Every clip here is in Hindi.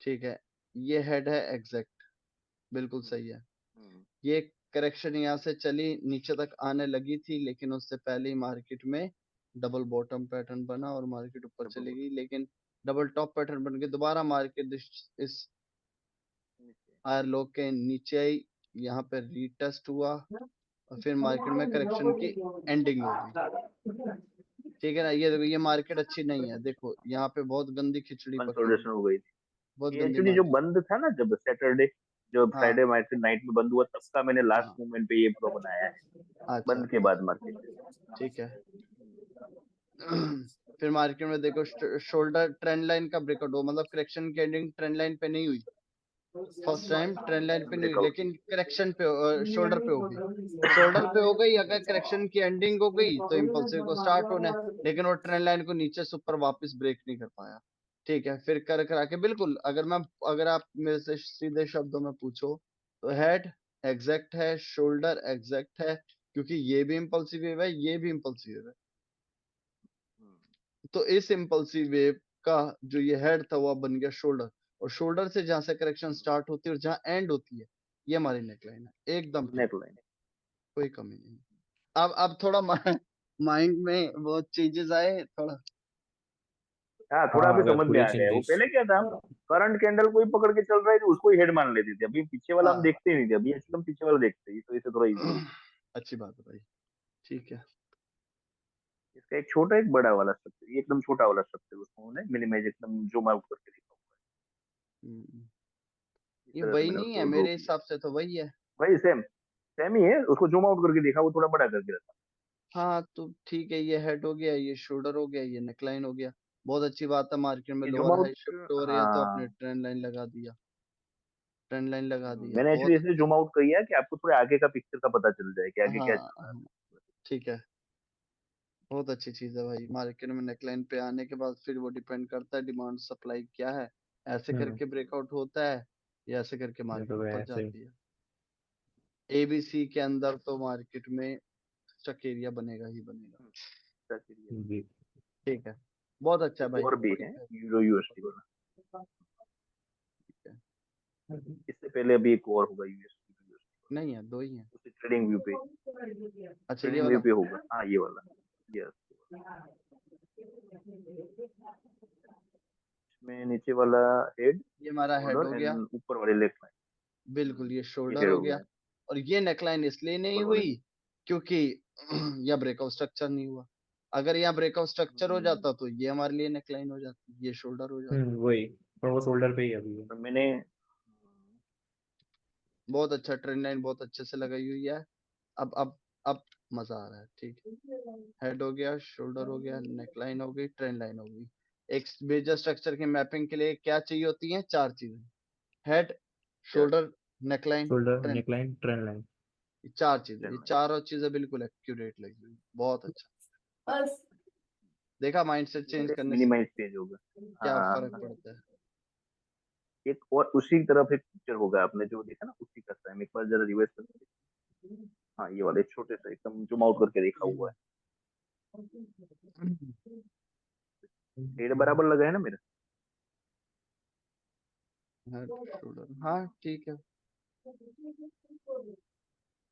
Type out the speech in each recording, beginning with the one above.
ठीक है, ये हेड है एग्जैक्ट, बिल्कुल हम्म, सही है। हम्म, ये करेक्शन यहाँ से चली नीचे तक आने लगी थी, लेकिन उससे पहले ही मार्केट में डबल बॉटम पैटर्न बना और मार्केट ऊपर डबल चली बॉटम गई, लेकिन डबल टॉप पैटर्न बन के दोबारा मार्केट इस नीचे। हायर लो के नीचे आई, यहाँ पे रीटेस्ट हुआ और फिर मार्केट में करेक्शन की एंडिंग हो गई। ठीक है ना, ये देखो, ये मार्केट अच्छी नहीं है, देखो यहाँ पे बहुत गंदी खिचड़ी पकी हुई, कंसोलिडेशन हो गई थी। बहुत ये गंदी एक्चुअली जो मार्केट। बंद था ना, जब सैटरडे, जो हाँ फ्राइडे मार्केट नाइट में बंद हुआ, तब का मैंने लास्ट हाँ, मोमेंट पे ये पूरा बनाया है, अच्छा, बंद के बाद मार्केट। ठीक है। फिर मार्केट में देखो शोल्डर ट्रेंड लाइन का ब्रेकआउट हो, मतलब करेक्शन की एंडिंग ट्रेंड लाइन पे नहीं हुई, फर्स्ट टाइम ट्रेंड लाइन पे नहीं हुई, ब्रेकआउट। लेकिन करेक्शन पे शोल्डर पे हो गई। शोल्डर पे हो गई, अगर करेक्शन की एंडिंग हो गई तो इम्पल्सिव को स्टार्ट होना है, लेकिन वो ट्रेंड लाइन को नीचे से ऊपर वापस ब्रेक नहीं कर पाया। ठीक है, फिर कर करा के बिल्कुल, अगर आप मेरे से सीधे शब्दों में पूछो तो हेड एग्जैक्ट है, शोल्डर एग्जैक्ट है, क्योंकि ये भी इम्पल्सिव वेव है, ये भी इम्पल्सिव है। तो इस इम्पल्सिव वेव का जो ये हेड था वो अब बन गया शोल्डर, और शोल्डर से जहां से करेक्शन स्टार्ट होती है और जहां एंड होती है, ये हमारी नेकलाइन है, एकदम ठीक, नेक लाइन। कोई कमी नहीं। अब थोड़ा माइंड में वो चेंजेस आए थोड़ा। हाँ, थोड़ा हाँ, अभी अगर समझ में थोड़ी आ गया है। वो चेंजेस। पहले क्या था, करंट कैंडल कोई पकड़ के चल रहा है तो उसको ही हेड मान लेते थे, अभी पीछे वाला हम हाँ, देखते ही नहीं थे, अभी एकदम पीछे वाला देखते हैं, तो इसे थोड़ा इजी हो गया। अच्छी बात है भाई, ठीक है। इसका एक छोटा एक बड़ा वाला स्ट्रक्चर, ये एकदम छोटा वाला स्ट्रक्चर उसको उन्होंने मिनिमाइज एकदम जूम आउट करके दिखा हुआ हम्म, है। इस ये तरह से वही मैंने नहीं है उसको ड्रॉ मेरे किया। हिसाब से, तो वही है। भाई सेम, सेम ही है, उसको जूम आउट करके देखा, वो थोड़ा बड़ा करके रखा। हाँ तो ठीक है, ये हेड हो गया, ये शोल्डर हो गया, ये नेकलाइन हो गया। बहुत अच्छी बात है, मार्केट में ये zoom lower out. High shift हो रही है तो अपने हाँ। ट्रेंड लाइन लगा दिया, ट्रेंड लाइन लगा दिया, मैंने एक्चुअली बहुत इसलिए अच्छा। जूम आउट किया कि आपको थोड़ा आगे का पिक्चर का पता चल जाए कि आगे क्या हाँ चल रहा हाँ, ठीक है, बहुत अच्छी चीज है भाई। मार्केट में नेकलाइन पे आने के बाद फिर वो डिपेंड करता है डिमांड सप्लाई क्या है, ऐसे हम्म। करके ब्रेकआउट होता है या ऐसे करके ये मार्केट तो ऊपर ऐसे ही। जाती है। एबीसी के अंदर तो मार्केट में स्टक एरिया बनेगा ही बनेगा। है। अच्छा, जी। ठीक है, बहुत अच्छा है एक भाई, और भी है, ठीक है, यूरो यूएसडी वाला। ठीक है। इससे पहले अभी एक और होगा यूएसडी यूएसडी, नहीं है, दो ही है। उसी ट्रेडिंग व्यू पे। अच्छा, ये ट्रेडिंग व्यू वाला। पे होगा, हाँ ये वाला। यस। इसमें नीचे वाला हेड, ये हमारा हेड हो शोल्डर गया, एंड ऊपर वाले लेग बिल्कुल ये लाइन, ये शोल्डर हेड हो हो गया। गया। और ये नेकलाइन इसलिए नहीं ऊपर वाले हुई क्योंकि यह ब्रेकआउट स्ट्रक्चर नहीं हुआ। अगर यहाँ ब्रेकआउट स्ट्रक्चर हो जाता तो ये हमारे लिए नेकलाइन हो जाती, ये शोल्डर हो जाता। वही। पर वो शोल्डर पे ही अभी है। तो मैंने बहुत अच्छा, ट्रेंड लाइन बहुत अच्छे से लगाई हुई है। अब मजा आ रहा है, ठीक है। हेड हो गया, शोल्डर हो गया, नेकलाइन हो गई, ट्रेंड लाइन हो गई। एक मेजर स्ट्रक्चर की मैपिंग के लिए क्या चाहिए होती है? चार चीजें, हेड, क्या shoulder, neckline, shoulder, trend. Neckline, trend line. ये चार चीजें, ये चलना है। चारों चीजें बिल्कुल एक्यूरेट लगी हुई, बहुत अच्छा। देखा माइंडसेट चेंज इससे करने से मिनिमाइज पेज होगा। क्या हाँ फर्क हाँ। पड़ता है। एक और उसी तरफ एक पिक्चर होगा, आपने जो देखा ना उसी का सेम, एक बार जरा रिवर्स करके। हाँ ये वाले छोटे से एकदम जूम आउट करके देखा हुआ है, हेड बराबर लगा है ना मेरा। हेड शोल्डर, हाँ ठीक है,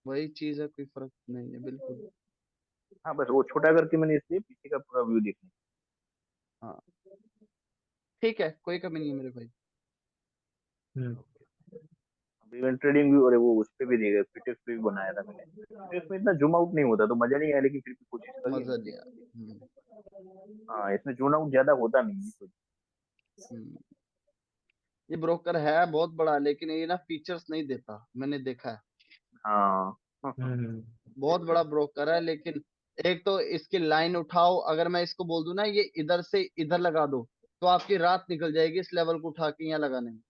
वही चीज है, कोई फर्क नहीं है, बिल्कुल। हाँ बस वो छोटा करके मैंने इसलिए पीछे का पूरा व्यू देखने। हाँ ठीक है, कोई कमी नहीं है मेरे भाई। हम्म। अभी मैंने ट्रेडिंग व्यू, अरे वो उस पे भी देखा, फिटेक्स पे भी बनाया था मैंने। फिटेक्स में इतना जूम आउट नहीं होता तो मजा नहीं आया, लेकिन फिर भी कोशिश करी मजा मैंने नहीं देखने आया। की। हाँ इसमें जूम आउट ज्यादा होता नहीं है तो। हम्म। ये ब्रोकर है बहुत बड़ा, लेकिन ये ना फीचर्स नहीं देता, मैंने देखा है। हाँ। बहुत बड़ा ब्रोकर है, लेकिन एक तो इसकी लाइन उठाओ, अगर मैं इसको बोल दूं ना ये इधर से इधर लगा दो, तो आपकी रात निकल जाएगी इस लेवल को उठा के यहाँ लगाने में।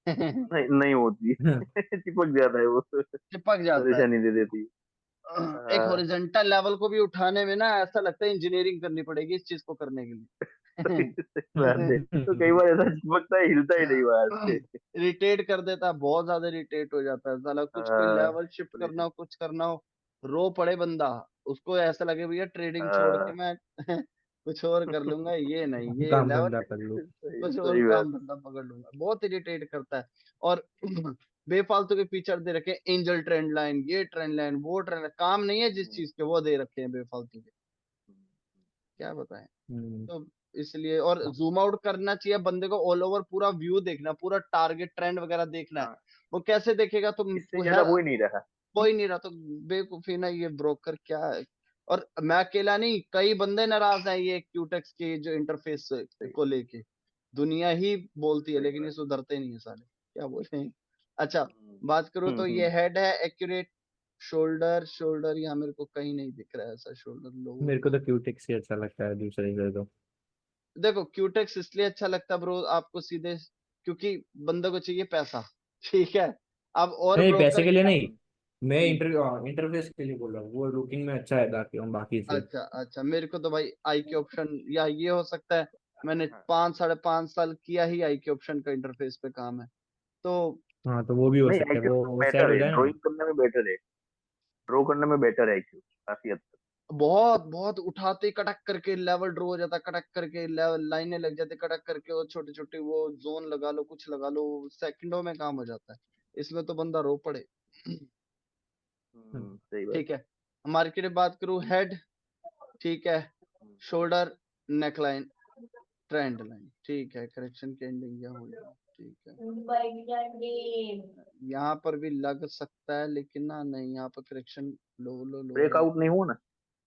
नहीं नहीं होती। चिपक जाता है वो, चिपक जाता है। परेशानी दे देती है। एक हाँ, हॉरिजॉन्टल लेवल को भी उठाने में ना ऐसा लगता है इंजीनियरिंग करनी पड़ेगी इस चीज को करने के लिए। सही बात है, तो कई बार ऐसा चिपकता है, हिलता ही नहीं बाहर से। इरिटेट कर देता है, बहुत ज्यादा इरिटेट हो जाता है साला, कुछ कोई लेवल शिफ्ट करना परेशान। हो, कुछ करना हो, रो पड़े बंदा, उसको ऐसा लगे भैया ट्रेडिंग छोड़ के हाँ, मैं कुछ और कर लूंगा, ये नहीं, ये काम लेवल धंधा कर लो। कुछ और सही बात। काम धंधा पकड़ लूंगा। बहुत इरिटेट करता है। और बेफालतू के फीचर दे रखे हैं, एंजल ट्रेंड लाइन, ये ट्रेंड लाइन, वो ट्रेंड लाइन, काम नहीं है जिस चीज के वो दे रखे हैं बेफालतू के, क्या बताएं। हम्म। तो इसलिए, और जूम आउट करना चाहिए बंदे को, ऑल ओवर पूरा व्यू देखना, पूरा टारगेट ट्रेंड वगैरह देखना है। हाँ, वो कैसे देखेगा? तो इससे है, ज्यादा हो ही नहीं रहा। कोई नहीं रहा, तो बेवकूफी ना, ये ब्रोकर क्या है। और मैं अकेला नहीं, कई बंदे नाराज हैं ये क्यूटेक्स के जो इंटरफेस सही को लेके। दुनिया ही बोलती है सही लेकिन ये बात। सुधरते नहीं है साले, क्या बोले। अच्छा, हम्म, बात करूँ तो ये हम्म। हेड है एक्यूरेट। शोल्डर, शोल्डर यहाँ मेरे को कहीं नहीं दिख रहा है ऐसा शोल्डर लोअर मेरे को तो का। क्यूटेक्स ही अच्छा लगता है दूसरे से तो। देखो क्यूटेक्स इसलिए अच्छा लगता है ब्रो आपको सीधे, क्योंकि बंदे को चाहिए पैसा। ठीक है। अब और नहीं, पैसे ब्रोकर के लिए क्या। नहीं, मैं इंटरफेस के लिए बोल रहा हूँ, वो लुकिंग में अच्छा है बाकी से। अच्छा अच्छा, मेरे को तो भाई आई के ऑप्शन, या ये हो सकता है मैंने हाँ 5 साढ़े 5 साल किया ही आई के ऑप्शन का इंटरफेस पे काम है। तो हाँ, तो वो भी हो नहीं, सकता है, IQ वो सेट बेटर हो है, जाए ना। ड्राइंग करने में बेटर है, ड्रॉ करने में बेटर है IQ काफी हद तक। बहुत बहुत उठाते ही कटक करके लेवल ड्रॉ हो जाता, कटक करके लेवल लाइनें लग जाती, कटक करके वो छोटे छोटे वो जोन लगा लो, कुछ लगा लो, सेकंडों में काम हो जाता है। इसमें तो बंदा रो पड़े। सही बात। ठीक है। मार्केट में बात करूं, हेड, ठीक है, हम्म, शोल्डर, नेकलाइन, ट्रेंड लाइन, ठीक है, करेक्शन की एंडिंग यहाँ हो जाए, ठीक है। यहाँ पर भी लग सकता है लेकिन ना, नहीं, यहाँ पर करेक्शन लो रहा है। ब्रेकआउट नहीं हुआ ना,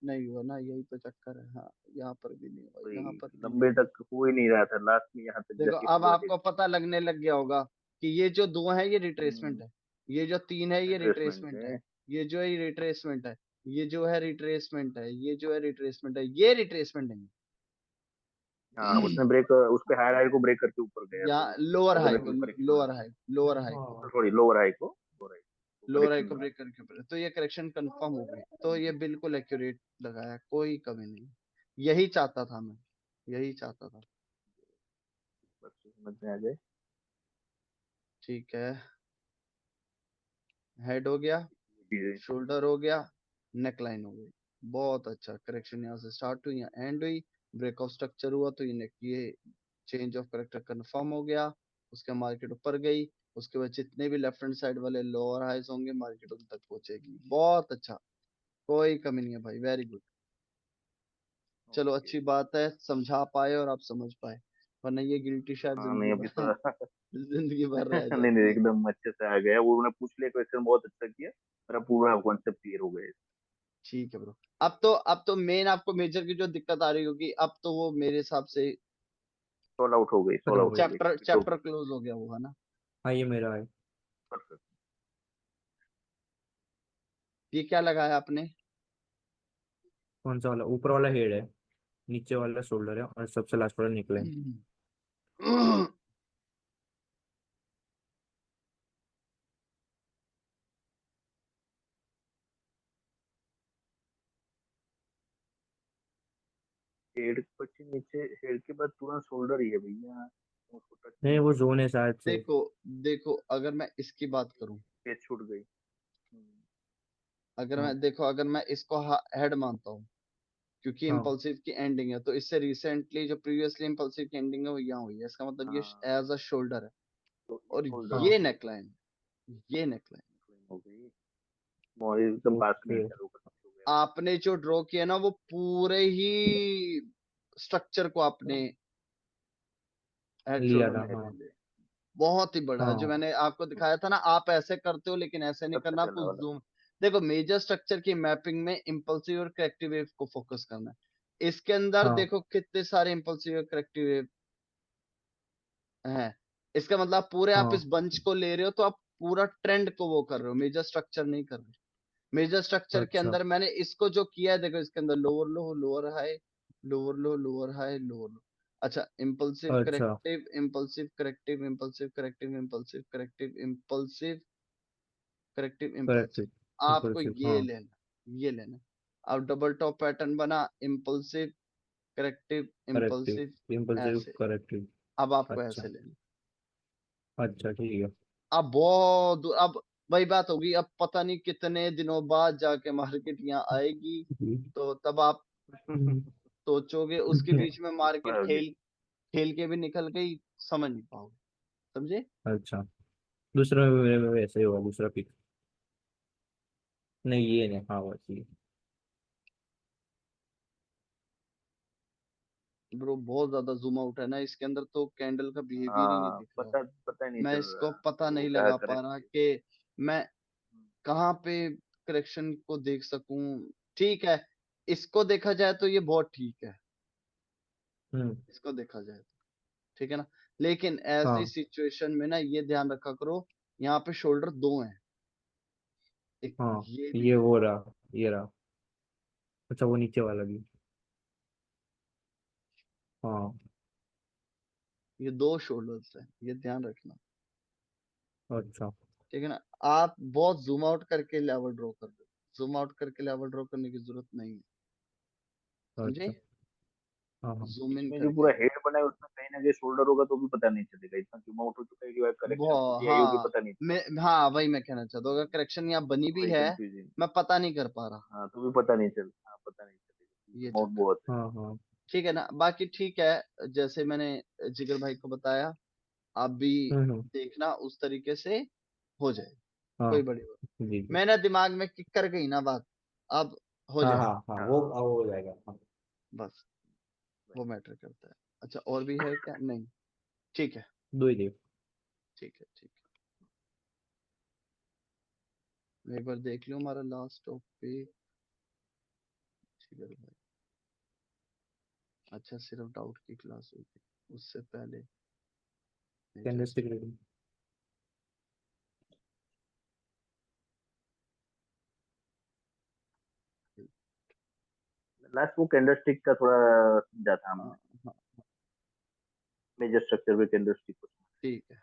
नहीं हुआ ना, यही तो चक्कर है। हाँ, यहाँ पर भी नहीं हुआ, कोई यहाँ पर भी नहीं लंबे हुआ। तक हो ही नहीं रहा था, लास्ट में यहाँ तक देखो जाके अब हुआ आपको पता लगने लग गया होगा कि ये जो दो है ये रिट्रेसमेंट है, ये जो तीन है ये रिट्रेसमेंट रिट्रेसमेंट है, है। ये जो है रिट्रेसमेंट है, ये जो है रिट्रेसमेंट है, ये जो है रिट्रेसमेंट है, ये रिट्रेसमेंट है। हाँ, उसने ब्रेक, उस पे हायर हाई को ब्रेक करके ऊपर गया, या तो लोअर हाई को, alternative correction lower high, lower high को, हाँ। सॉरी लोअर हाई को, लोअर हाई को लोअर हाई करेक्शन को में। ब्रेक करके ऊपर, तो ये करेक्शन कंफर्म हो गई, तो ये बिल्कुल एक्यूरेट लगाया, कोई कमी नहीं। यही चाहता था मैं, यही चाहता था। बस समझ में आ जाए। ठीक है, हेड हो गया, ये शोल्डर हो गया, नेकलाइन हो गई। बहुत अच्छा, करेक्शन यहाँ से स्टार्ट हुई, यहाँ एंड हुई, ब्रेक ऑफ स्ट्रक्चर हुआ, तो ये चेंज ऑफ करेक्टर कंफर्म हो गया। उसके मार्केट ऊपर गई, उसके बाद जितने भी लेफ्ट हैंड साइड वाले लोअर हाइज होंगे मार्केट उन तक पहुंचेगी। बहुत अच्छा, कोई कमी नहीं है भाई, वेरी गुड। चलो ओके। अच्छी बात है, समझा पाए और आप समझ पाए, वरना ये गिल्टी शायद हाँ जिंदगी नहीं, अभी भर तो जिंदगी भर रह नहीं नहीं, जाती है। एकदम अच्छे से आ गया, वो उन्होंने पूछ लिया क्वेश्चन, बहुत अच्छा किया, मेरा पूरा कॉन्सेप्ट क्लियर हो गया। ठीक है ब्रो। अब तो मेन आपको मेजर की जो दिक्कत आ रही होगी, अब तो वो मेरे हिसाब से सॉल्व आउट हो गई, खत्म सॉल्व हो आउट हो गई। गई, चैप्टर तो चैप्टर क्लोज हो गया वो, है ना। हाँ, ये मेरा है। परफेक्ट। ये क्या लगाया आपने? कौन सा वाला? ऊपर वाला हेड है, नीचे वाला शोल्डर है, और सबसे लास्ट वाला निकला है। हेड के नीचे, हेड के बाद तुरंत शोल्डर ही है भैया, उसको टच नहीं, नहीं वो किया, जोन है शायद से। देखो देखो, अगर मैं इसकी बात करूं, पेज छूट गई। अगर हाँ। मैं देखो, अगर मैं इसको हेड मानता हूं, क्योंकि हाँ। इम्पल्सिव की एंडिंग है, तो इससे रिसेंटली जो प्रीवियसली इम्पल्सिव की एंडिंग है वो यहाँ हुई है, इसका मतलब ये हाँ, एज अ शोल्डर है। तो और शोल्डर हाँ। ये है, नेकलाइन, ये नेकलाइन, हो गई, और एकदम पास में ओके। ही चालू करना हो गया। आपने जो ड्रॉ किया ना वो पूरे ही स्ट्रक्चर को आपने हेड लिया शोल्डर था, नेक हाँ। ले लिया। बहुत ही बड़ा है, जो हाँ। मैंने आपको दिखाया था ना, आप ऐसे करते हो लेकिन ऐसे नहीं सबसे करना, पहला आपको वाला। जूम। देखो मेजर स्ट्रक्चर की मैपिंग में इम्पल्सिव और करेक्टिव वेव को फोकस करना है। इसके अंदर हाँ। देखो कितने सारे इम्पल्सिव और करेक्टिव वेव हैं। इसका मतलब पूरे आप इस हाँ। बंच को ले रहे हो तो आप पूरा ट्रेंड को वो कर रहे हो, मेजर स्ट्रक्चर नहीं कर रहे। मेजर स्ट्रक्चर के अच्छा। अंदर मैंने इसको जो किया है, देखो इसके अंदर लोअर लो, लोअर हाई, लोअर लो, लोअर हाई, लोअर लो। अच्छा, इम्पल्सिव अच्छा। Corrective, impulsive corrective, impulsive corrective, impulsive corrective, impulsive corrective, correct. Impulsive. आपको इम्पल्सिव, ये हाँ। लेना, ये लेना। अब डबल टॉप पैटर्न बना, impulsive corrective, corrective. Impulsive, impulsive ऐसे। करेक्टिव। अब आपको अच्छा। ऐसे लेना। अच्छा, ठीक है। अब बहुत दूर, अब वही बात होगी, अब पता नहीं कितने दिनों बाद जाके मार्केट यहाँ आएगी, तो तब आप सोचोगे उसके बीच में मार्केट हाँ, खेल खेल के भी निकल गई, समझ नहीं पाओगे। समझे? अच्छा, दूसरा में वैसे ही हुआ, दूसरा पिक। नहीं ये नहीं, हाँ बस ये। ब्रो बहुत ज्यादा जूम आउट है ना इसके अंदर, तो कैंडल का बिहेवियर ही नहीं हाँ, दिख रहा। पता पता ही नहीं मैं चल रहा इसको है पता कि वो नहीं क्या लगा करे। पा रहा कि मैं कहाँ पे करेक्शन को देख सकूं। ठीक है, इसको देखा जाए तो ये बहुत ठीक है, हम्म। इसको देखा जाए तो ठीक है ना। लेकिन ऐसी हाँ सिचुएशन में ना ये ध्यान रखा करो, यहाँ पे शोल्डर दो हैं, एक हाँ, ये भी ये है, वो रहा, ये रहा। अच्छा, वो नीचे वाला भी। हाँ। ये दो शोल्डर्स हैं, ये ध्यान रखना। अच्छा। ठीक है ना। आप बहुत जूम आउट करके लेवल ड्रॉ कर दो, जूम आउट करके लेवल ड्रॉ करने की जरूरत नहीं है। समझे? अच्छा। हाँ हाँ। जूम इन इसमें जो करके। पूरा हेड बना है उसमें कहीं ना कहीं शोल्डर होगा तो भी पता नहीं चलेगा, इतना जूम आउट हो चुका है कि वो करेक्शन कितनी आई होगी हाँ, पता नहीं चला। हाँ वही मैं कहना चाहता हूँ, अगर करेक्शन यहाँ बनी भी वही है, कंफ्यूजिंग। मैं पता नहीं कर पा रहा, हाँ, तो भी पता नहीं चल, हाँ पता नहीं चलेगा, ये जूम आउट चक्कर। बहुत है। हाँ हाँ। ठीक है ना, बाकी ठीक है, जैसे मैंने जिगर भाई को बताया, आप भी हम्म। देखना उस तरीके से हो जाए, हाँ। कोई बड़ी बात। जी जी। मैंने दिमाग में किक कर गई ना बात, अब हो हाँ जाए, हाँ हाँ, वो हाँ, अब हो जाएगा, हाँ। बस वो मैटर करता है। अच्छा और भी है क्या? नहीं, ठीक है, दो ही दे। ठीक है, ठीक है। मैं एक बार देख लूं हमारा लास्ट टॉपिक। जिगर भाई, अच्छा सिर्फ डाउट की क्लास हुई थी, उससे पहले नहीं, कैंडलस्टिक जस्ट रीडिंग। लास्ट वो कैंडलस्टिक का थोड़ा समझा था हाँ हमने, हाँ, मेजर स्ट्रक्चर में कैंडलस्टिक को। ठीक है।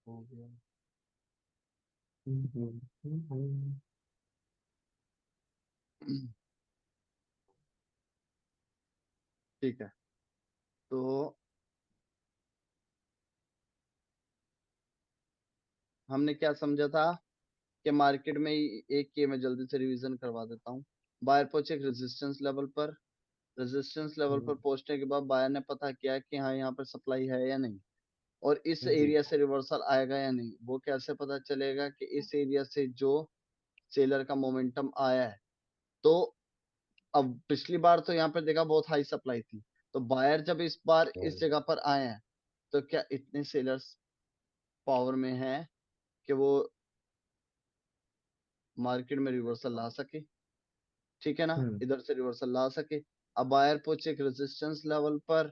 हो गया। ठीक है, तो हमने क्या समझा था कि मार्केट में एक के मैं जल्दी से रिवीजन करवा देता हूँ। बायर पहुंचे एक रेजिस्टेंस लेवल पर, रेजिस्टेंस लेवल पर पहुंचने के बाद बायर ने पता किया कि हाँ यहाँ पर सप्लाई है या नहीं, और इस जी। एरिया से रिवर्सल आएगा या नहीं। वो कैसे पता चलेगा कि इस एरिया से जो सेलर का मोमेंटम आया है, तो अब पिछली बार तो यहाँ पर देखा बहुत हाई सप्लाई थी, तो बायर जब इस बार इस जगह पर आए हैं, तो क्या इतने सेलर्स पावर में है कि वो मार्केट में रिवर्सल ला सके? ठीक है ना, हम्म। इधर से रिवर्सल ला सके। अब बायर पहुंचे एक रेजिस्टेंस लेवल पर,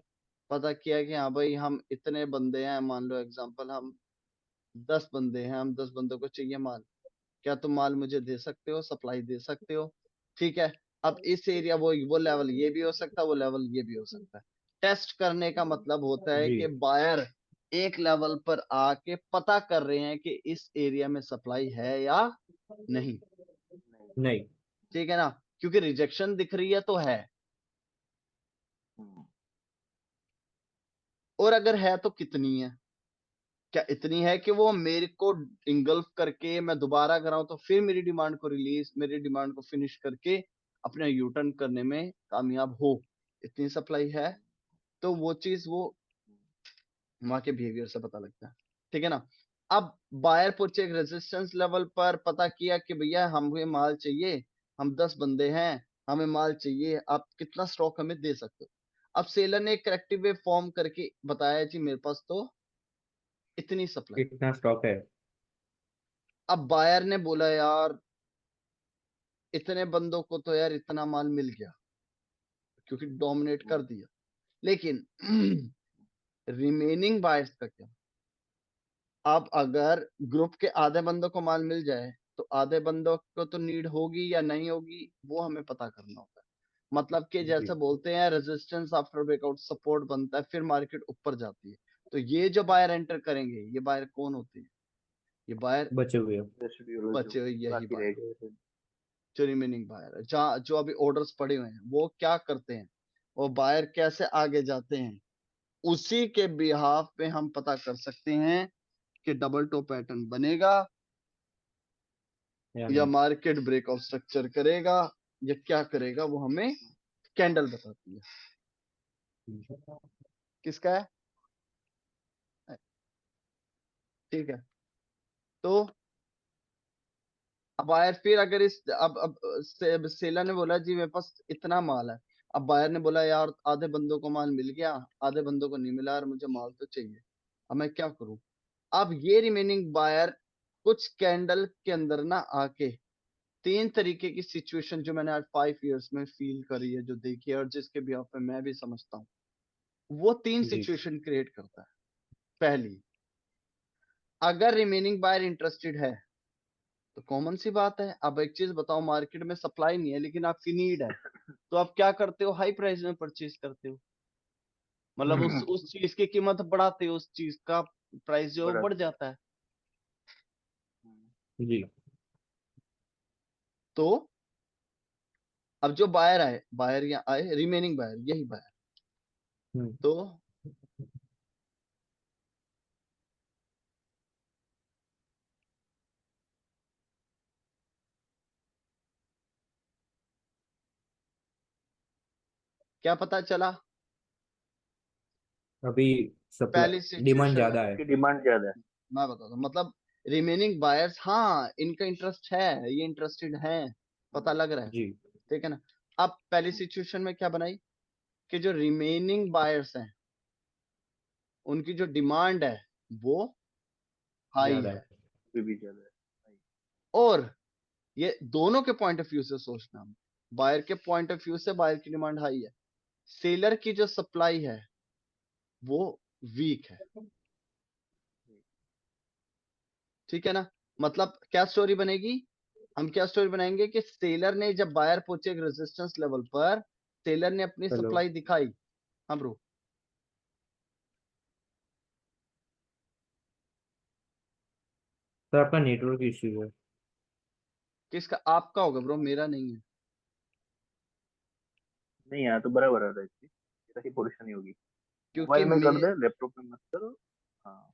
पता किया कि हाँ भाई हम इतने बंदे हैं, मान लो एग्जांपल हम 10 बंदे हैं, हम 10 बंदों को चाहिए माल, क्या तुम माल मुझे दे सकते हो, सप्लाई दे सकते हो? ठीक है, अब इस एरिया वो लेवल ये भी हो सकता है, वो लेवल ये भी हो सकता है। टेस्ट करने का मतलब होता है जी। कि बायर एक लेवल पर आके पता कर रहे हैं कि इस एरिया में सप्लाई है या नहीं। नहीं। ठीक है ना, क्योंकि रिजेक्शन दिख रही है तो है, हम्म, और अगर है तो कितनी है? क्या इतनी है कि वो मेरे को इंगल्फ करके मैं दोबारा कराऊं तो फिर मेरी डिमांड को फिनिश करके अपने यू टर्न करने में कामयाब हो, इतनी सप्लाई है? तो वो चीज वो वहां के बिहेवियर से पता लगता है। ठीक है ना। अब बायर पहुंचे एक रेजिस्टेंस लेवल पर, पता किया कि भैया हमें माल चाहिए, हम 10 बंदे हैं, हमें माल चाहिए, आप कितना स्टॉक हमें दे सकते हो? अब सेलर ने एक करेक्टिव वे फॉर्म करके बताया जी मेरे पास तो इतनी सप्लाई। कितना स्टॉक है? अब बायर ने बोला यार इतने बंदों को तो यार इतना माल मिल गया, क्योंकि डोमिनेट कर दिया, लेकिन रिमेनिंग बायर्स का क्या? अब अगर ग्रुप के आधे बंदों को माल मिल जाए, तो आधे बंदों को तो नीड होगी या नहीं होगी, वो हमें पता करना होता है। मतलब कि जी। जैसे बोलते हैं रेजिस्टेंस आफ्टर ब्रेकआउट सपोर्ट बनता है, फिर मार्केट ऊपर जाती है। तो ये जो बायर एंटर करेंगे, ये बायर कौन होते हैं? ये बायर बचे हुए हो। रेसिड्यूल जो बचे हुए यही बाकी रह बायर, गए। जो रिमेनिंग बायर है, जहाँ जो अभी ऑर्डर्स पड़े हुए हैं, वो क्या करते हैं, वो बायर कैसे आगे जाते हैं, उसी के बिहाफ पे हम पता कर सकते हैं कि डबल टॉप पैटर्न बनेगा या या नहीं। मार्केट ब्रेकआउट स्ट्रक्चर करेगा या क्या करेगा, वो हमें कैंडल बताती है। किसका है? ठीक है। तो अब बायर फिर अगर इस सेलर ने बोला जी मेरे पास इतना माल है, अब बायर ने बोला यार आधे बंदों को माल मिल गया, आधे बंदों को नहीं मिला, और मुझे माल तो चाहिए, अब मैं क्या करूं? अब ये रिमेनिंग बायर कुछ कैंडल के अंदर ना आके तीन तरीके की सिचुएशन जो मैंने आज 5 इयर्स में फील करी है, जो देखी है, और जिसके भी पे मैं भी समझता हूँ, वो तीन जी सिचुएशन क्रिएट करता है। पहली, अगर रिमेनिंग बायर इंटरेस्टेड है तो कॉमन सी बात है, अब एक चीज बताओ, मार्केट में सप्लाई नहीं है लेकिन आपकी नीड है, तो आप क्या करते हो? हाई प्राइस में परचेज करते हो, मतलब उस चीज की कीमत बढ़ाते हो, उस चीज का प्राइस जो है वो बड़ा बढ़ जाता है। जी। तो अब जो बायर आए, बायर या आए रिमेनिंग बायर, यही बायर, हम्म, तो क्या पता चला? अभी पहली सप्लाई डिमांड सिचुएशन में ज्यादा है। उसकी डिमांड ज्यादा है। मैं बताता हूँ, मतलब रिमेनिंग बायर्स, हाँ इनका इंटरेस्ट है, ये इंटरेस्टेड है, पता लग रहा है, जी ठीक है ना? अब पहली सिचुएशन में क्या बनाई कि जो रिमेनिंग बायर्स हैं उनकी जो डिमांड है वो हाई ज्यादा है। है। अभी भी ज्यादा है। और ये दोनों के पॉइंट ऑफ व्यू से सोचना, बायर के पॉइंट ऑफ व्यू से बायर की डिमांड हाई है, सेलर की जो सप्लाई है वो वीक है, ठीक है ना? मतलब क्या स्टोरी बनेगी? हम क्या स्टोरी बनाएंगे कि सेलर ने जब बायर पहुंचे एक रेजिस्टेंस लेवल पर, सेलर ने अपनी हेलो सप्लाई दिखाई। हाँ ब्रो। सर, आपका नेटवर्क इश्यू है। किसका? आपका होगा ब्रो, मेरा नहीं है। नहीं यहाँ तो बराबर आ रहा है इसकी, मेरा ही परेशानी होगी। क्योंकि मोबाइल में मे कर दे, लैपटॉप में मत करो। हाँ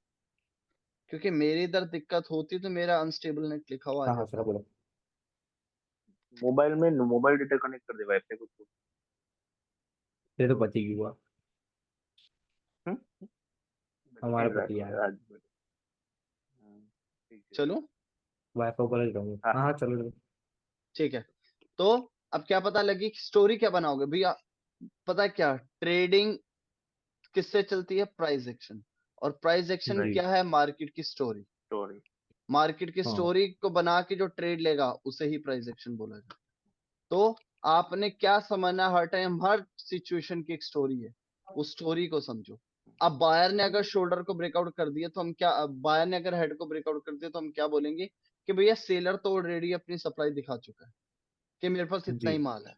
क्योंकि मेरी इधर दिक्कत होती तो मेरा अनस्टेबल नेट लिखा हुआ आ हाँ हाँ सर जाता। बोलो। मोबाइल में मोबाइल डेटा कनेक्ट कर दे वाईफाई को। ये तो पति की हुआ। हम्म, हमारा बचेगा पति यार। आज हाँ, ठीक है। चलो वाईफाई पर रहूंगा। हाँ हाँ हाँ हाँ चलो चलो। ठीक है। तो अब क्या पता लगी, स्टोरी क्या बनाओगे भैया? पता है क्या ट्रेडिंग किससे चलती है? Price action. और प्राइस एक्शन जी क्या है? मार्केट की स्टोरी। सॉरी। मार्केट की हाँ स्टोरी को बना के जो ट्रेड लेगा उसे ही प्राइस एक्शन बोला जाता है। तो आपने क्या समझना, हर टाइम हर सिचुएशन की एक स्टोरी है, उस स्टोरी को समझो। अब बायर ने अगर शोल्डर को ब्रेकआउट कर दिया तो हम क्या, बायर ने अगर हेड को ब्रेकआउट कर दिया तो हम क्या बोलेंगे कि भैया सेलर तो ऑलरेडी अपनी सप्लाई दिखा चुका है कि मेरे पास इतना ही जी माल है,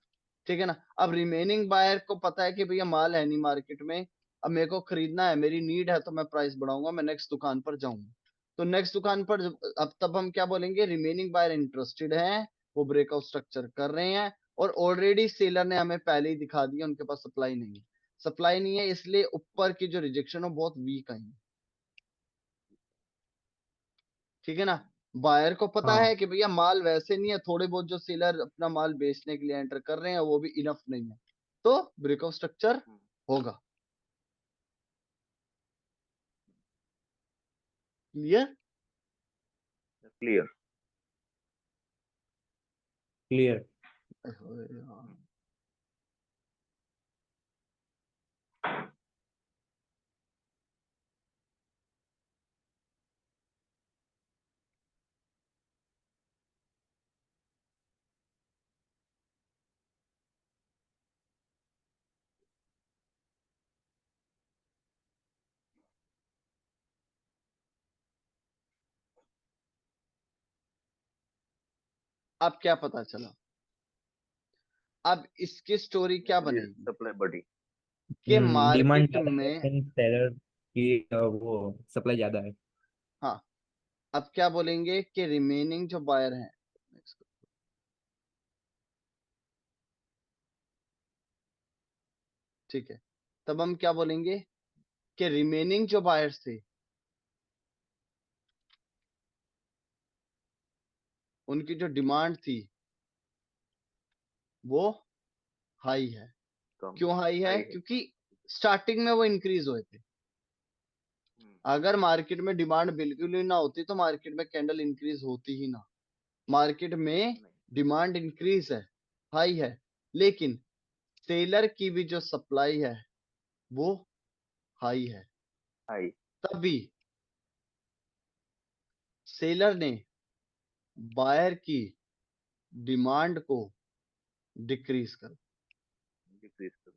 ठीक है ना? अब रिमेनिंग बायर को पता है कि भैया माल है नहीं मार्केट में, अब मेरे को खरीदना है, मेरी नीड है, तो मैं प्राइस बढ़ाऊंगा, मैं नेक्स्ट दुकान पर जाऊंगा। तो नेक्स्ट दुकान पर अब तब हम क्या बोलेंगे? रिमेनिंग बायर इंटरेस्टेड हैं, वो ब्रेकआउट स्ट्रक्चर कर रहे हैं, और ऑलरेडी सेलर ने हमें पहले ही दिखा दिया उनके पास सप्लाई नहीं है। सप्लाई नहीं है इसलिए ऊपर की जो रिजेक्शन है बहुत वीक आई है, ठीक है ना? बायर को पता हाँ है कि भैया माल वैसे नहीं है, थोड़े बहुत जो सेलर अपना माल बेचने के लिए एंटर कर रहे हैं वो भी इनफ नहीं है, तो ब्रेकआउट स्ट्रक्चर होगा। क्लियर? क्लियर। क्लियर। अब क्या पता चला? अब इसकी स्टोरी क्या बनेगी सप्लाई बढ़ी। कि डिमांड मार्केट ज्यादा है में, लेकिन सेलर की वो सप्लाई ज्यादा है। हाँ अब क्या बोलेंगे कि रिमेनिंग जो बायर हैं, ठीक है, तब हम क्या बोलेंगे कि रिमेनिंग जो बायर्स थे उनकी जो डिमांड थी वो हाई है। कम क्यों हाई है? हाई है। क्योंकि स्टार्टिंग में वो इंक्रीज हुए थे। अगर मार्केट में डिमांड बिल्कुल ही ना होती तो मार्केट में कैंडल इंक्रीज होती ही ना। मार्केट में नहीं डिमांड इंक्रीज है, हाई है, लेकिन सेलर की भी जो सप्लाई है वो हाई है। हाई। तभी सेलर ने बायर की डिमांड को डिक्रीज कर। डिक्रीज कर।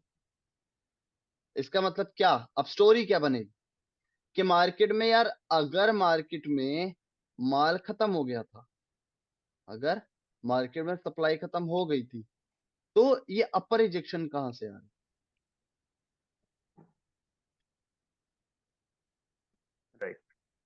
इसका मतलब क्या? अब स्टोरी क्या बनेगी कि मार्केट में यार, अगर मार्केट में माल खत्म हो गया था, अगर मार्केट में सप्लाई खत्म हो गई थी, तो ये अपर रिजेक्शन कहां से आ रही? राइट।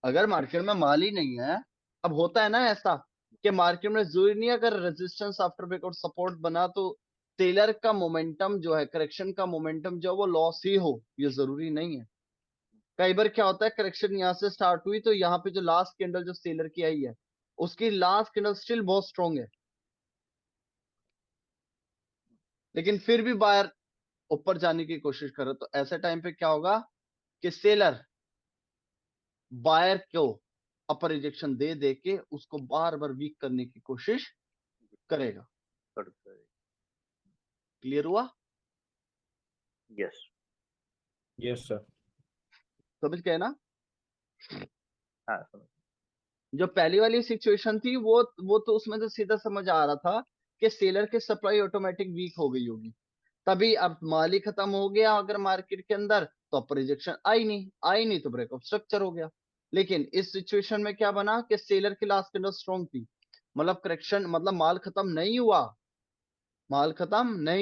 अगर मार्केट में माल ही नहीं है, अब होता है ना ऐसा कि मार्केट में जरूरी नहीं अगर रेजिस्टेंस आफ्टर ब्रेकआउट सपोर्ट बना तो सेलर का मोमेंटम जो है, करेक्शन का मोमेंटम जो है वो लॉस ही हो, ये जरूरी नहीं है। कई बार क्या होता है, करेक्शन यहाँ से स्टार्ट हुई तो यहाँ पे जो लास्ट कैंडल जो सेलर की आई है उसकी लास्ट कैंडल स्टिल बहुत स्ट्रांग है, लेकिन फिर भी बायर ऊपर जाने की कोशिश करे, तो ऐसे टाइम पे क्या होगा कि सेलर बायर को अपर रिजेक्शन दे दे के उसको बार बार वीक करने की कोशिश करेगा। करता है। क्लियर हुआ? यस। Yes sir. समझ गए ना? हाँ समझ। जो पहली वाली सिचुएशन थी वो तो उसमें तो सीधा समझ आ रहा था कि सेलर की सप्लाई ऑटोमेटिक वीक हो गई होगी, तभी अब माल ही खत्म हो गया अगर मार्केट के अंदर, तो अपर रिजेक्शन आई नहीं तो ब्रेकअप स्ट्रक्चर हो गया। लेकिन इस सिचुएशन में क्या बना कि सेलर की लास्ट कैंडल स्ट्रॉन्ग थी, मतलब करेक्शन, मतलब माल खत्म नहीं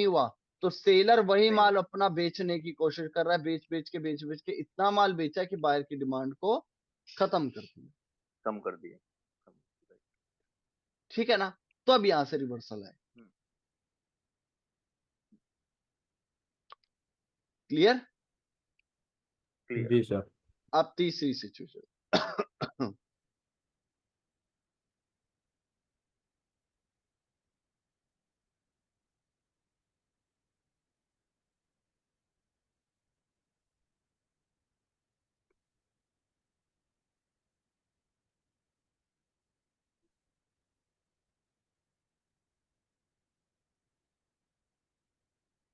हुआ, तो सेलर वही नहीं माल हुआ। अपना बेचने की कोशिश कर रहा है, बेच बेच के इतना माल बेचा कि बायर की डिमांड को खत्म कर दिया। कम कर दिए। कम। ठीक है ना? तो अब यहां से रिवर्सल है। क्लियर? क्लियर। जी सर। अब तीसरी सिचुएशन।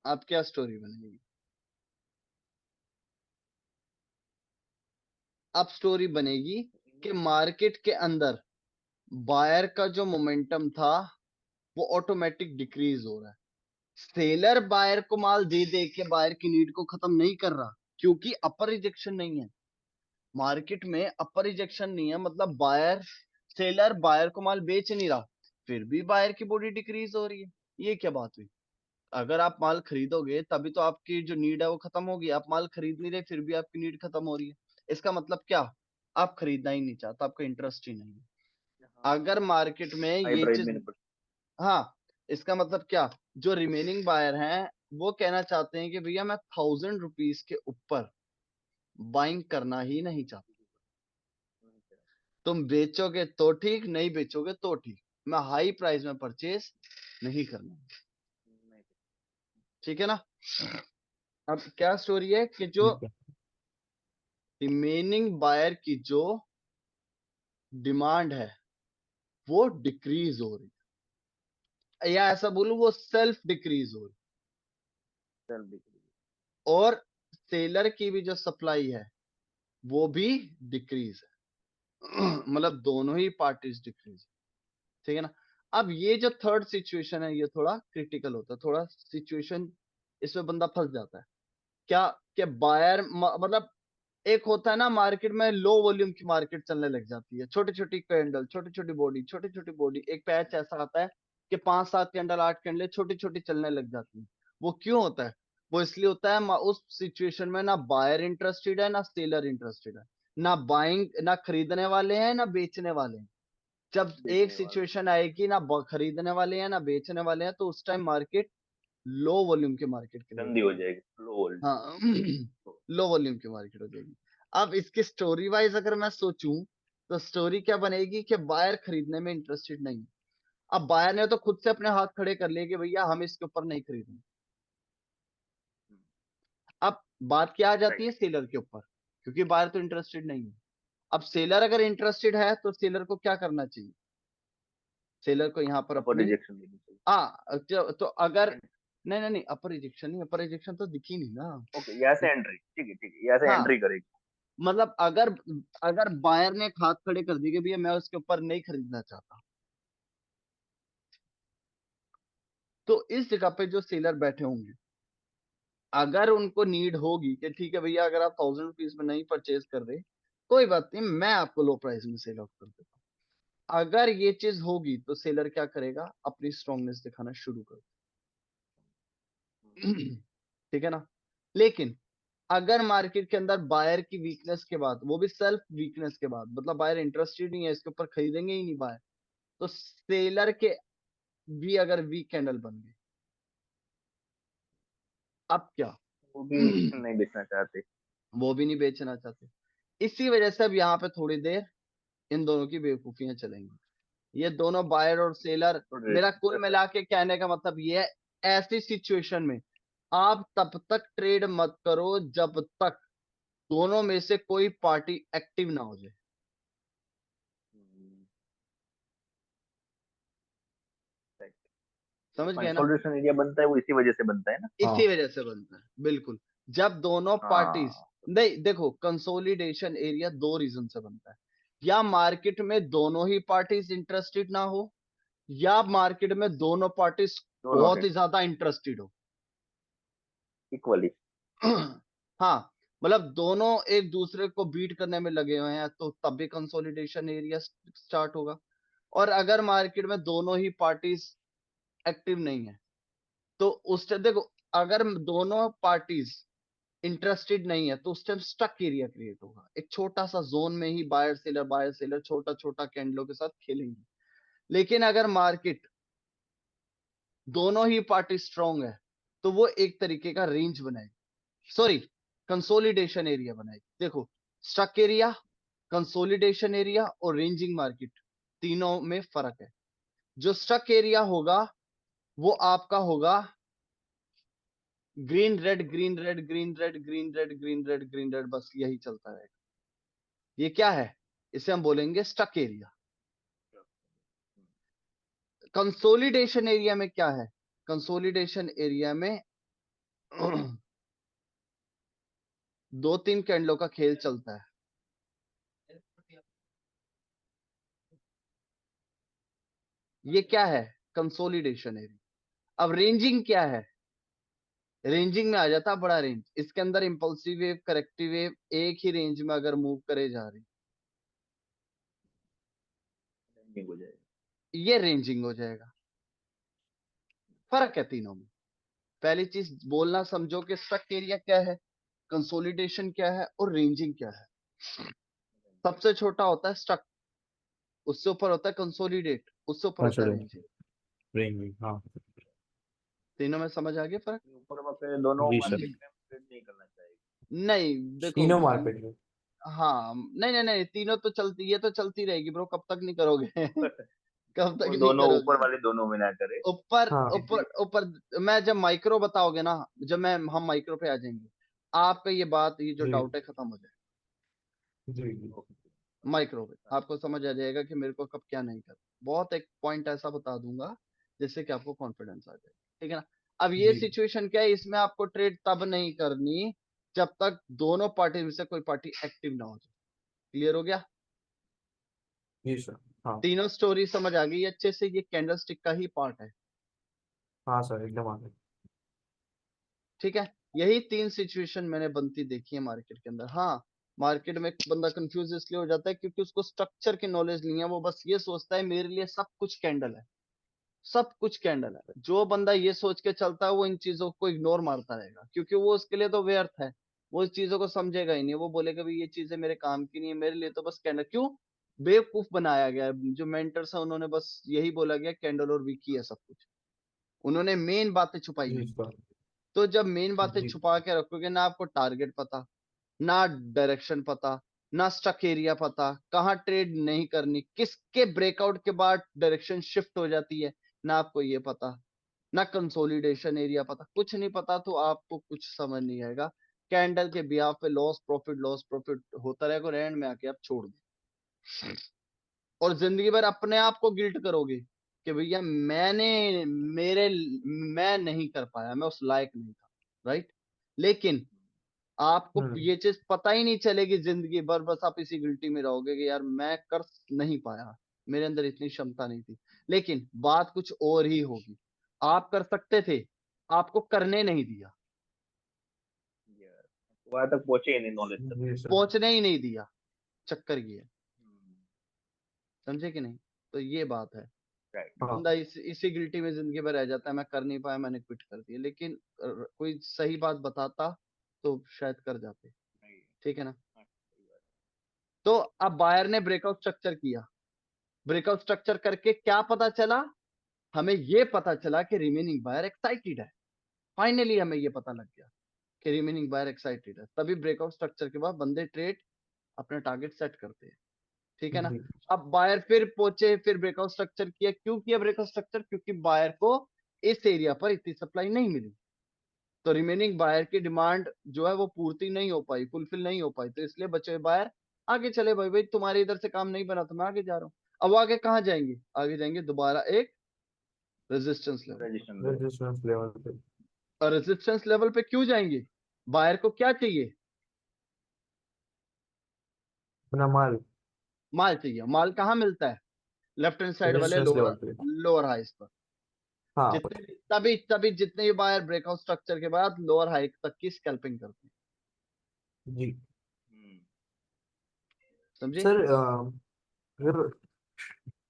अब क्या स्टोरी बनेगी? अब स्टोरी बनेगी कि मार्केट के अंदर बायर का जो मोमेंटम था वो ऑटोमेटिक डिक्रीज हो रहा है। सेलर बायर को माल दे दे के बायर की नीड को खत्म नहीं कर रहा, क्योंकि अपर रिजेक्शन नहीं है मार्केट में। अपर रिजेक्शन नहीं है मतलब सेलर बायर को माल बेच नहीं रहा, फिर भी बायर की बॉडी डिक्रीज हो रही है। ये क्या बात हुई? अगर आप माल खरीदोगे तभी तो आपकी जो नीड है वो खत्म होगी, आप माल खरीद नहीं रहे फिर भी आपकी नीड खत्म हो रही है। इसका मतलब क्या? आप खरीदना ही नहीं चाहता, आपका इंटरेस्ट ही नहीं है। अगर मार्केट में हाई ये प्राइस चीज, में। हाँ, इसका मतलब क्या? जो रिमेनिंग बायर हैं वो कहना चाहते हैं कि भैया मैं 1000 रुपीज के ऊपर बाइंग करना ही नहीं चाहता। तुम बेचोगे तो ठीक, नहीं बेचोगे तो ठीक, मैं हाई प्राइस में परचेज नहीं करना। ठीक है ना? अब क्या स्टोरी है कि जो ठीक है। रिमेनिंग बायर की जो डिमांड है वो डिक्रीज हो रही है, या ऐसा बोलूं वो सेल्फ डिक्रीज हो रही चल बिक रही है, और सेलर की भी जो सप्लाई है वो भी डिक्रीज है। मतलब दोनों ही पार्टीज डिक्रीज। ठीक है ना? अब ये जो थर्ड सिचुएशन है ये थोड़ा क्रिटिकल होता है, थोड़ा सिचुएशन इसमें बंदा फंस जाता है। क्या? कि बायर मतलब एक होता है ना मार्केट में लो वॉल्यूम की मार्केट चलने लग जाती है, छोटी छोटी कैंडल, छोटी छोटी बॉडी, एक पैच ऐसा आता है कि 5 7 कैंडल 8 कैंडल छोटी छोटी चलने लग जाती है। वो क्यों होता है? वो इसलिए होता है उस सिचुएशन में ना बायर इंटरेस्टेड है ना सेलर इंटरेस्टेड है, ना बाइंग, ना खरीदने वाले हैं ना बेचने वाले हैं। जब एक बेचने वाले। सिचुएशन आएगी ना खरीदने वाले हैं ना बेचने वाले हैं, तो उस टाइम मार्केट लो वॉल्यूम के मार्केट के लिए गंदी हो जाएगी, लो वोल्ट। हाँ लो वॉल्यूम की मार्केट हो जाएगी। अब इसकी स्टोरी वाइज अगर मैं सोचूं तो स्टोरी क्या बनेगी कि बायर खरीदने में इंटरेस्टेड नहीं है। अब बायर ने तो खुद से अपने हाथ खड़े कर लिए कि भैया हम इसके ऊपर नहीं खरीदेंगे। अब बात क्या आ जाती है सेलर के ऊपर, क्योंकि बायर तो इंटरेस्टेड नहीं है। अब सेलर अगर इंटरेस्टेड है तो सेलर को क्या करना चाहिए, सेलर को यहाँ पर अपर अपनी रिजेक्शन देनी चाहिए। तो अगर नहीं नहीं नहीं अपर रिजेक्शन नहीं, अपर रिजेक्शन तो दिखी नहीं ना। ओके, यहाँ से एंट्री, ठीक है ठीक है, यहाँ से हाँ एंट्री करेगी। मतलब अगर अगर बायर ने एक हाथ खड़े कर दिए कि भैया मैं उसके ऊपर नहीं खरीदना चाहता, तो इस जगह पे जो सेलर बैठे होंगे अगर उनको नीड होगी कि ठीक है भैया अगर आप 1000 रुपीज में नहीं परचेज कर रहे कोई बात नहीं, मैं आपको लो प्राइस में सेल ऑफ कर देता हूँ। अगर ये चीज होगी तो सेलर क्या करेगा, अपनी स्ट्रॉन्गनेस दिखाना शुरू कर ठीक है ना। लेकिन अगर मार्केट के अंदर बायर की वीकनेस के बाद, वो भी सेल्फ वीकनेस के बाद, मतलब बायर इंटरेस्टेड नहीं है इसके ऊपर, खरीदेंगे ही नहीं बायर, तो सेलर के भी अगर वीक कैंडल बन गए, अब क्या वो भी नहीं बेचना चाहते। वो भी नहीं बेचना चाहते। इसी वजह से अब यहाँ पे थोड़ी देर इन दोनों की बेवकूफियां चलेंगी। ये दोनों बायर और सेलर, तो मेरा कुल मिला के कहने का मतलब ये है, ऐसी सिचुएशन में आप तब तक ट्रेड मत करो जब तक दोनों में से कोई पार्टी एक्टिव ना हो जाए। समझ गए ना, कंसोलिडेशन एरिया बनता है वो इसी वजह से बनता है ना। इसी हाँ वजह से बनता है बिल्कुल। जब दोनों पार्टीज, हाँ, नहीं देखो कंसोलिडेशन एरिया दो रीजन से बनता है, या मार्केट में दोनों ही पार्टीज इंटरेस्टेड ना हो, या मार्केट में दोनों पार्टीज दोनों बहुत है ही ज्यादा इंटरेस्टेड हो। इक्वली। हाँ मतलब दोनों एक दूसरे को बीट करने में लगे हुए हैं तो तब भी कंसोलिडेशन एरिया स्टार्ट होगा। और अगर मार्केट में दोनों ही पार्टीज एक्टिव नहीं है तो उस टाइम देखो, अगर दोनों पार्टीज इंटरेस्टेड नहीं है तो उस टाइम स्टक एरिया क्रिएट होगा, एक छोटा सा जोन में ही बायर सेलर छोटा छोटा कैंडलों के साथ खेलेंगे। लेकिन अगर मार्केट दोनों ही पार्टी स्ट्रांग है तो वो एक तरीके का रेंज बनाएगी, सॉरी कंसोलिडेशन एरिया बनाएगी। देखो स्टक एरिया, कंसोलिडेशन एरिया और रेंजिंग मार्केट, तीनों में फर्क है। जो स्टक एरिया होगा वो आपका होगा green red green red green red green red green red green red, बस यही चलता रहेगा। ये क्या है, इसे हम बोलेंगे स्टक एरिया। कंसोलिडेशन एरिया में क्या है, कंसोलिडेशन एरिया में दो तीन कैंडलों का खेल चलता है। ये क्या है, कंसोलिडेशन एरिया। अब रेंजिंग क्या है, रेंजिंग में आ जाता है बड़ा रेंज, इसके अंदर इंपल्सिव वेव करेक्टिव वेव एक ही रेंज में अगर मूव करे जा रही, हो जाएगा। ये रेंजिंग हो जाएगा। फर्क है तीनों में। पहली चीज बोलना समझो कि स्टक एरिया क्या है, कंसोलिडेशन क्या है और रेंजिंग क्या है। सबसे छोटा होता है स्टक, उससे ऊपर होता है कंसोलिडेट, उससे ऊपर होता है कंसोलिडेट रेंजिंग। रेंज। हाँ तीनों में समझ आ गया फर्क। ऊपर वक्त दोनों जी सर, मार्केट में ट्रेड नहीं करना चाहिए। नहीं देखो तीनों मार्केट में। हाँ नहीं नहीं नहीं तीनों तो चलती, ये तो चलती रहेगी ब्रो, कब तक नहीं करोगे कब तक वो नहीं दोनों ऊपर करोगे। वाले दोनों में ना करे। ऊपर हाँ ऊपर ऊपर, मैं जब माइक्रो बताओगे ना, जब मैं हम माइक्रो पे आ जाएंगे, आपका ये बात, ये जो जी डाउट है खत्म हो जाए। जी जी। माइक्रो पे आपको समझ आ जाएगा कि मेरे को कब क्या नहीं करना। बहुत एक पॉइंट ऐसा बता दूंगा जिससे कि आपको कॉन्फिडेंस आ जाए, ठीक है ना। अब ये जी सिचुएशन क्या है, इसमें आपको ट्रेड तब नहीं करनी जब तक दोनों पार्टी में से कोई पार्टी एक्टिव ना हो जाए। क्लियर हो गया, जी सर। हाँ तीनों स्टोरी समझ आ गई अच्छे से, ये कैंडलस्टिक का ही पार्ट है, हाँ सर, एकदम आ गए। ठीक है। यही तीन सिचुएशन मैंने बनती देखी है मार्केट के अंदर। हाँ मार्केट में बंदा कंफ्यूज इसलिए हो जाता है क्योंकि उसको स्ट्रक्चर की नॉलेज नहीं है, वो बस ये सोचता है मेरे लिए सब कुछ कैंडल है, सब कुछ कैंडल है। जो बंदा ये सोच के चलता है वो इन चीजों को इग्नोर मारता रहेगा, क्योंकि वो उसके लिए तो व्यर्थ है, वो इस चीजों को समझेगा ही नहीं। वो बोलेगा भाई ये चीजें मेरे काम की नहीं है, मेरे लिए तो बस कैंडल, क्यों बेवकूफ बनाया गया है। जो मेंटर्स है उन्होंने बस यही बोला गया कैंडल और वीक ही है सब कुछ। उन्होंने मेन बातें छुपाई जी हुई। सर। तो जब मेन बातें जी छुपा के रखोगे ना, आपको टारगेट पता, ना डायरेक्शन पता, ना स्टक एरिया पता, कहाँ ट्रेड नहीं करनी, किसके ब्रेकआउट के बाद डायरेक्शन शिफ्ट हो जाती है, ना आपको ये पता, ना कंसोलिडेशन एरिया पता, कुछ नहीं पता, तो आपको कुछ समझ नहीं आएगा। कैंडल के बिहाफ पे लॉस प्रॉफिट होता रहेगा, एंड में आके आप छोड़ दो और जिंदगी भर अपने आप को गिल्ट करोगे कि भैया मैं नहीं कर पाया, मैं उस लायक नहीं था, राइट। लेकिन आपको ये चीज पता ही नहीं चलेगी जिंदगी भर, बस आप इसी गिल्टी में रहोगे कि यार मैं कर नहीं पाया, मेरे अंदर इतनी क्षमता नहीं थी। लेकिन बात कुछ और ही होगी, आप कर सकते थे, आपको करने नहीं दिया, वहां तक पहुंचे ही नहीं नॉलेज तक। जी सर। पहुंचने ही नहीं दिया, चक्कर ये है, हम्म, समझे कि नहीं। तो ये बात है, राइट। हाँ बंदा इसी गिल्टी में जिंदगी भर रह जाता है, मैं कर नहीं पाया, मैंने क्विट कर दिया। लेकिन कोई सही बात बताता तो शायद कर जाते, नहीं, ठीक है ना। हाँ, सही बात। तो अब बायर ने ब्रेकआउट स्ट्रक्चर किया, ब्रेकआउट स्ट्रक्चर करके क्या पता चला, हमें ये पता चला कि रिमेनिंग बायर एक्साइटेड है। फाइनली हमें ये पता लग गया कि रिमेनिंग बायर एक्साइटेड है, तभी ब्रेकआउट स्ट्रक्चर के बाद बंदे ट्रेड अपना टारगेट सेट करते हैं, ठीक है ना। जी अब बायर फिर पहुंचे, फिर ब्रेकआउट स्ट्रक्चर किया। क्यों किया ब्रेकआउट स्ट्रक्चर? क्योंकि बायर को इस एरिया पर इतनी सप्लाई नहीं मिली, तो रिमेनिंग बायर की डिमांड जो है वो पूर्ति नहीं हो पाई, फुलफिल नहीं हो पाई, तो इसलिए बचे हुए बायर आगे चले, भाई भाई तुम्हारे इधर से काम नहीं बना तो मैं आगे जा रहा हूँ। अब आगे कहाँ जाएंगे? आगे जाएंगे दोबारा एक रेजिस्टेंस लेवल पर। Registration level. रेजिस्टेंस लेवल पे। और रेजिस्टेंस लेवल पे क्यों जाएंगे? बायर को क्या चाहिए? अपना माल। माल चाहिए। माल कहाँ मिलता है? लेफ्ट हैंड साइड वाले रेजिस्टेंस लोअर लेवल पे। लोअर हाइस पर। हाँ जितने तभी तभी जितने भी बायर ब्रेकआउट स्ट्रक्चर के बाद लोअर हाई तक की स्कैल्पिंग करते हैं, जी हम्म, समझे। सर। अगर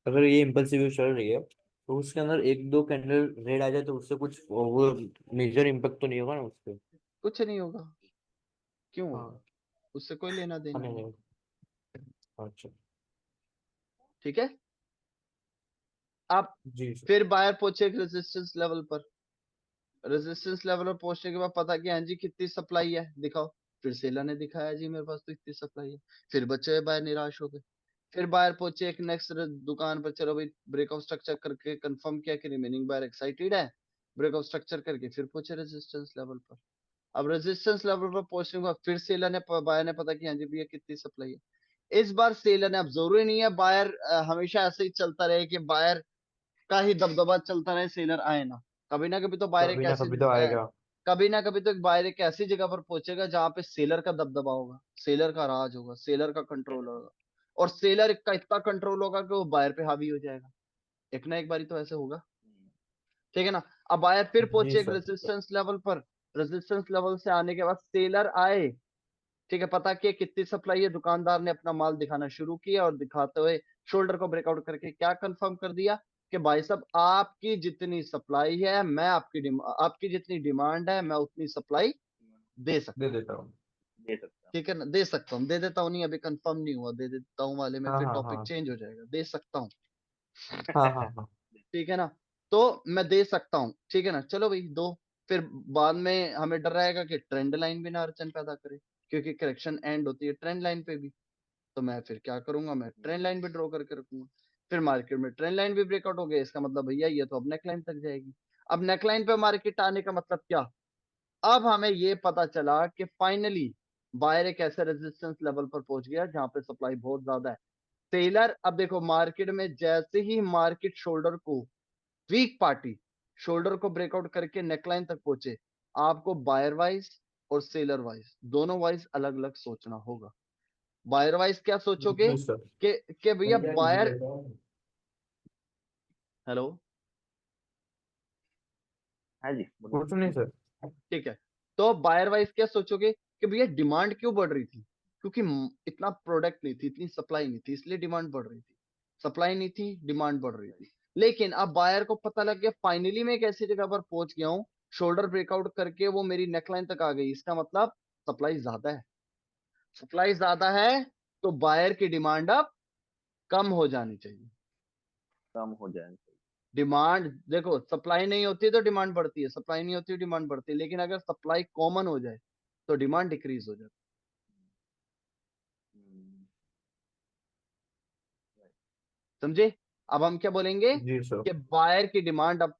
अगर ये इम्पल्सिव चल रही है तो उसके अंदर एक दो कैंडल रेड आ जाए तो उससे कुछ वो मेजर इम्पैक्ट तो नहीं होगा ना उस पे? कुछ नहीं होगा, क्यों होगा? हाँ। उससे कोई लेना देना नहीं नहीं, नहीं। अच्छा। ठीक है। आप जी सर। फिर बायर पहुंचे रेजिस्टेंस लेवल पर। रेजिस्टेंस लेवल पर पहुंचने के बाद पता कि हाँ जी कितनी सप्लाई है, दिखाओ। फिर सेलर ने दिखाया जी मेरे पास तो इतनी सप्लाई है। फिर बचे हुए बायर निराश हो गए। फिर बायर पहुंचे एक नेक्स्ट दुकान पर, चलो भाई ब्रेकआउट स्ट्रक्चर करके कंफर्म किया कि रिमेनिंग बायर एक्साइटेड है, ब्रेकआउट स्ट्रक्चर करके फिर पहुंचे रेजिस्टेंस लेवल पर। अब रेजिस्टेंस लेवल पर पहुंचने के बाद फिर सेलर ने बायर ने पता कि हाँ जी भैया कितनी सप्लाई है। इस बार सेलर ने, अब जरूरी नहीं है बायर हमेशा ऐसे ही चलता रहे कि बायर का ही दबदबा चलता रहे, सेलर आए ना, कभी ना कभी तो बायर एक कभी ना ऐसी कभी तो आएगा। कभी ना कभी तो एक बायर एक ऐसी जगह पर पहुंचेगा जहां पे सेलर का दबदबा होगा, सेलर का राज होगा, सेलर का कंट्रोल होगा, और सेलर का इतना कंट्रोल होगा कि वो बायर पे हावी हो जाएगा। एक ना एक बारी तो ऐसे होगा, हम्म, ठीक है ना। अब बायर फिर जी पहुंचे एक सर। रेजिस्टेंस लेवल पर। रेजिस्टेंस लेवल से आने के बाद सेलर आए, ठीक है, पता किया कितनी सप्लाई है, दुकानदार ने अपना माल दिखाना शुरू किया और दिखाते हुए शोल्डर को ब्रेकआउट करके क्या कंफर्म कर दिया कि भाई साहब आपकी जितनी सप्लाई है मैं आपकी जितनी डिमांड है मैं उतनी सप्लाई दे दे सकता हूँ, देता हूँ। दे सकता हूँ। ठीक है ना। दे सकता हूँ, दे देता हूँ नहीं, अभी कंफर्म नहीं हुआ, दे देता हूँ वाले में हाँ फिर हाँ टॉपिक हाँ। चेंज हो जाएगा, दे सकता हूँ, हाँ हाँ हाँ। ठीक है ना। तो मैं दे सकता हूँ, ठीक है ना, चलो भाई दो। फिर बाद में हमें डर रहेगा कि ट्रेंड लाइन भी ना अड़चन पैदा करे, क्योंकि करेक्शन एंड होती है ट्रेंड लाइन पे भी। तो मैं फिर क्या करूंगा, मैं ट्रेंड लाइन भी ड्रॉ करके रखूंगा। फिर मार्केट में ट्रेंड लाइन भी ब्रेकआउट हो गया, इसका मतलब भैया ये तो अब नेकलाइन तक जाएगी। अब नेकलाइन पे मार्केट आने का मतलब क्या? अब हमें ये पता चला कि फाइनली बायर एक ऐसे रेजिस्टेंस लेवल पर पहुंच गया जहां पे सप्लाई बहुत ज्यादा है। सेलर, अब देखो मार्केट में जैसे ही मार्केट शोल्डर को, वीक पार्टी शोल्डर को ब्रेकआउट करके नेकलाइन तक पहुंचे, आपको बायर वाइज और सेलर वाइज दोनों वाइज अलग अलग सोचना होगा। बायर वाइज क्या सोचोगे जी सर। कि भैया बायर, हेलो, हाँ जी बोलिए। कुछ नहीं सर। ठीक है। तो बायर वाइज क्या सोचोगे कि भैया डिमांड क्यों बढ़ रही थी? क्योंकि इतना प्रोडक्ट नहीं थी, इतनी सप्लाई नहीं थी, इसलिए डिमांड बढ़ रही थी। सप्लाई नहीं थी, डिमांड बढ़ रही थी। लेकिन अब बायर को पता लग गया फाइनली मैं एक ऐसी जगह पर पहुंच गया हूँ, शोल्डर ब्रेकआउट करके वो मेरी नेकलाइन तक आ गई, इसका मतलब सप्लाई ज्यादा है। सप्लाई ज्यादा है तो बायर की डिमांड अब कम हो जानी चाहिए। कम हो जाए। डिमांड देखो, सप्लाई नहीं होती है तो डिमांड बढ़ती है, सप्लाई नहीं होती है डिमांड बढ़ती है, लेकिन अगर सप्लाई कॉमन हो जाए तो डिमांड डिक्रीज हो जाती हम्म, right, है। समझे? अब हम क्या बोलेंगे जी सर। कि बायर की डिमांड अब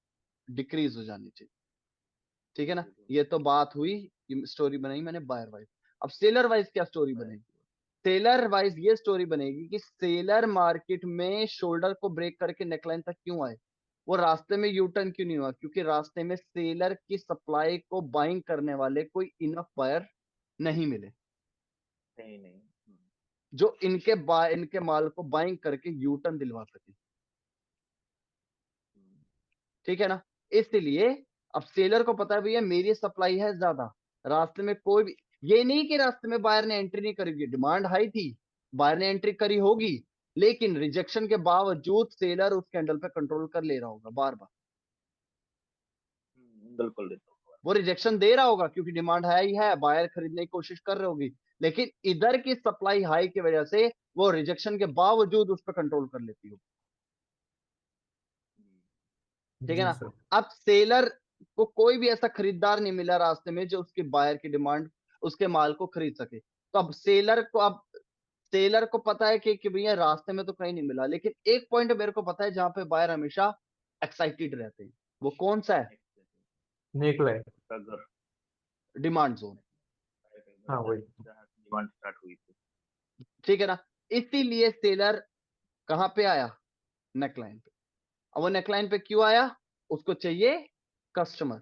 डिक्रीज हो जानी चाहिए। ठीक है ना? ये तो बात हुई, स्टोरी बनाई मैंने बायर वाइज। अब सेलर वाइज क्या स्टोरी right, बनेगी? सेलर वाइज ये स्टोरी बनेगी कि सेलर मार्केट में शोल्डर को ब्रेक करके नेकलाइन तक क्यों आए, वो रास्ते में यू टर्न क्यों नहीं हुआ? क्योंकि रास्ते में सेलर की सप्लाई को बाइंग करने वाले कोई इनफ बायर नहीं मिले नहीं नहीं जो इनके माल को बाइंग करके यू टर्न दिलवा सके। हम्म, ठीक है ना? इसलिए अब सेलर को पता है भैया मेरी सप्लाई है ज्यादा, रास्ते में कोई भी, ये नहीं कि रास्ते में बायर ने एंट्री नहीं करी, डिमांड हाई थी, बायर ने एंट्री करी होगी, लेकिन रिजेक्शन के बावजूद सेलर उस कैंडल पे कंट्रोल कर ले रहा होगा बार बार। बिल्कुल लेता हूँ। वो रिजेक्शन दे रहा होगा क्योंकि डिमांड हाई है, बायर खरीदने की कोशिश कर रही होगी, लेकिन इधर की सप्लाई हाई की वजह से वो रिजेक्शन के बावजूद उस पर कंट्रोल कर लेती होगी। ठीक है जी ना? सर। अब सेलर को कोई भी ऐसा खरीदार नहीं मिला रास्ते में जो उसके बायर की डिमांड, उसके माल को खरीद सके। तो अब सेलर को पता है कि भैया रास्ते में तो कहीं नहीं मिला, लेकिन एक पॉइंट मेरे को पता है जहां पे बायर हमेशा एक्साइटेड रहते हैं। वो कौन सा है? नेकलाइन। अगर डिमांड जोन। हाँ वही। जहाँ से डिमांड स्टार्ट हुई थी। ठीक है ना? इसीलिए सेलर कहां पे आया? नेकलाइन पे। अब वो नेकलाइन पे क्यों आया? उसको चाहिए कस्टमर।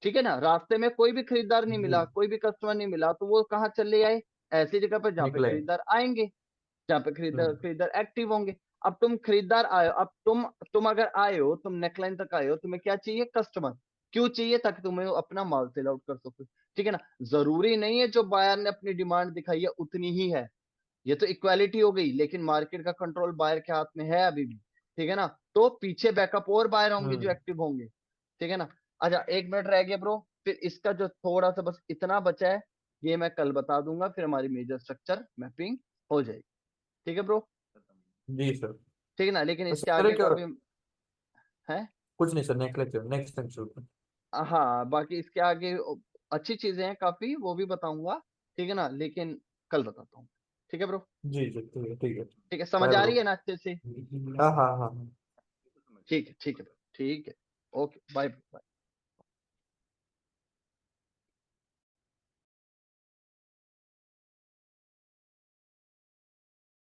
ठीक है ना? रास्ते में कोई भी खरीदार नहीं जी। मिला, कोई भी कस्टमर नहीं मिला, तो वो कहाँ चले आए? ऐसी जगह पे जहाँ पे नेकलाइन। खरीदार आएंगे, जहाँ पे खरीदार हम्म। खरीदार एक्टिव होंगे। अब तुम खरीदार आए हो, अब तुम अगर आए हो, तुम नेकलाइन तक आए हो, तुम्हें क्या चाहिए? कस्टमर। क्यों चाहिए? ताकि तुम्हें अपना माल सेल आउट कर सको। ठीक है ना? जरूरी नहीं है जो बायर ने अपनी डिमांड दिखाई है उतनी ही है, ये तो इक्वालिटी हो गई, लेकिन मार्केट का कंट्रोल बायर के हाथ में है अभी भी। ठीक है ना? तो पीछे बैकअप और बायर होंगे जो हम्म। एक्टिव होंगे। ठीक है ना? अच्छा, 1 मिनट रह गया ब्रो, फिर इसका जो थोड़ा सा बस इतना बचा है, ये मैं कल बता दूंगा, फिर हमारी मेजर स्ट्रक्चर मैपिंग हो जाएगी। ठीक है ब्रो? जी सर। ठीक है ना? लेकिन तो इसके सर आगे क्या, का भी है। कुछ नहीं सर, नेकलेस नेक्स्ट टाइम शुरू। हाँ, बाकी इसके आगे अच्छी चीजें हैं काफी, वो भी बताऊंगा। ठीक है ना? लेकिन कल बताता हूँ। ठीक है ब्रो? जी जी ठीक है, ठीक है। ठीक है, समझ बाय आ ब्रो। रही है ना अच्छे से? हाँ हाँ हाँ। ठीक है, ठीक है ब्रो, ठीक है। Okay, bye bye.